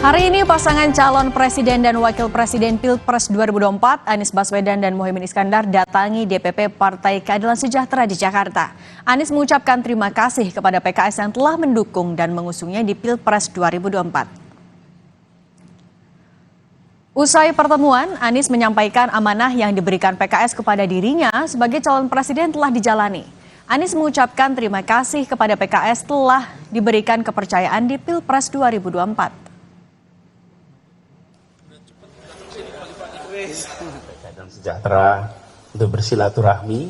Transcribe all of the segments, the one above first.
Hari ini pasangan calon presiden dan wakil presiden Pilpres 2024 Anies Baswedan dan Muhaimin Iskandar datangi DPP Partai Keadilan Sejahtera di Jakarta. Anies mengucapkan terima kasih kepada PKS yang telah mendukung dan mengusungnya di Pilpres 2024. Usai pertemuan, Anies menyampaikan amanah yang diberikan PKS kepada dirinya sebagai calon presiden telah dijalani. Anies mengucapkan terima kasih kepada PKS telah diberikan kepercayaan di Pilpres 2024. Keadilan Sejahtera untuk bersilaturahmi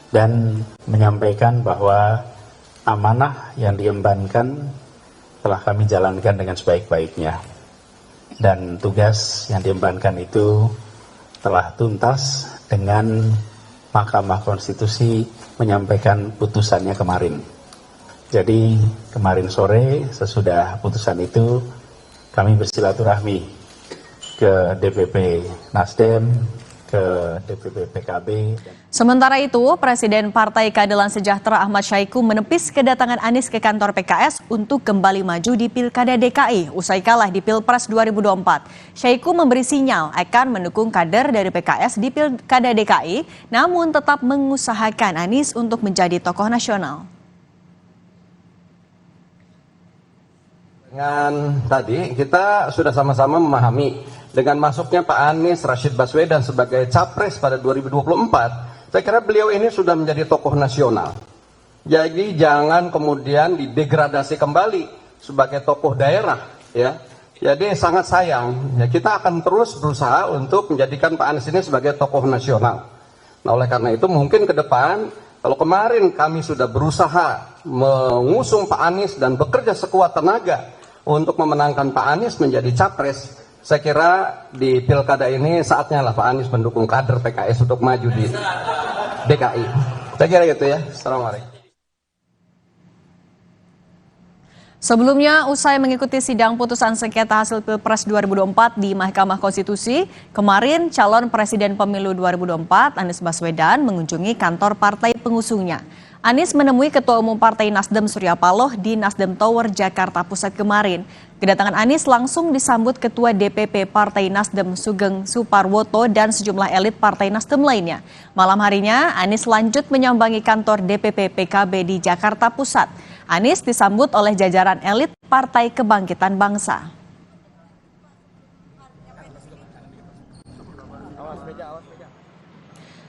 dan menyampaikan bahwa amanah yang diembankan telah kami jalankan dengan sebaik-baiknya, dan tugas yang diembankan itu telah tuntas dengan Mahkamah Konstitusi menyampaikan putusannya kemarin. Jadi kemarin sore sesudah putusan itu kami bersilaturahmi ke DPP Nasdem, ke DPP PKB. Sementara itu, Presiden Partai Keadilan Sejahtera Ahmad Syahiku menepis kedatangan Anies ke kantor PKS untuk kembali maju di Pilkada DKI usai kalah di Pilpres 2024. Syahiku memberi sinyal akan mendukung kader dari PKS di Pilkada DKI, namun tetap mengusahakan Anies untuk menjadi tokoh nasional. Dengan tadi kita sudah sama-sama memahami dengan masuknya Pak Anies Rashid Baswedan sebagai capres pada 2024, saya kira beliau ini sudah menjadi tokoh nasional. Jadi jangan kemudian didegradasi kembali sebagai tokoh daerah, ya. Jadi sangat sayang, ya, kita akan terus berusaha untuk menjadikan Pak Anies ini sebagai tokoh nasional. Nah, oleh karena itu mungkin ke depan, kalau kemarin kami sudah berusaha mengusung Pak Anies dan bekerja sekuat tenaga untuk memenangkan Pak Anies menjadi capres, saya kira di pilkada ini saatnya lah Pak Anies mendukung kader PKS untuk maju di DKI. Saya kira gitu ya. Assalamualaikum. Sebelumnya, usai mengikuti sidang putusan sengketa hasil Pilpres 2024 di Mahkamah Konstitusi, kemarin calon Presiden Pemilu 2024 Anies Baswedan mengunjungi kantor partai pengusungnya. Anies menemui Ketua Umum Partai Nasdem Surya Paloh di Nasdem Tower, Jakarta Pusat kemarin. Kedatangan Anies langsung disambut Ketua DPP Partai Nasdem Sugeng Suparwoto dan sejumlah elit Partai Nasdem lainnya. Malam harinya, Anies lanjut menyambangi kantor DPP PKB di Jakarta Pusat. Anies disambut oleh jajaran elit Partai Kebangkitan Bangsa.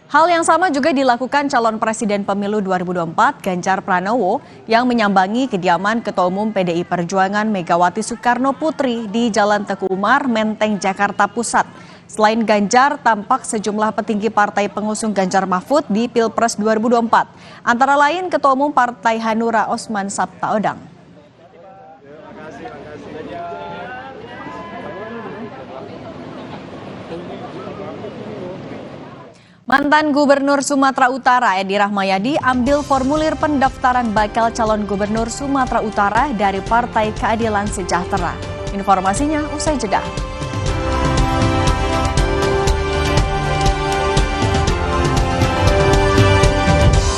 Hal yang sama juga dilakukan calon Presiden Pemilu 2024 Ganjar Pranowo yang menyambangi kediaman Ketua Umum PDI Perjuangan Megawati Soekarno Putri di Jalan Teguh Umar, Menteng, Jakarta Pusat. Selain Ganjar, tampak sejumlah petinggi partai pengusung Ganjar Mahfud di Pilpres 2024. Antara lain Ketua Umum Partai Hanura Osman Sabtaodang. Mantan Gubernur Sumatera Utara Edi Rahmayadi ambil formulir pendaftaran bakal calon Gubernur Sumatera Utara dari Partai Keadilan Sejahtera. Informasinya usai jeda.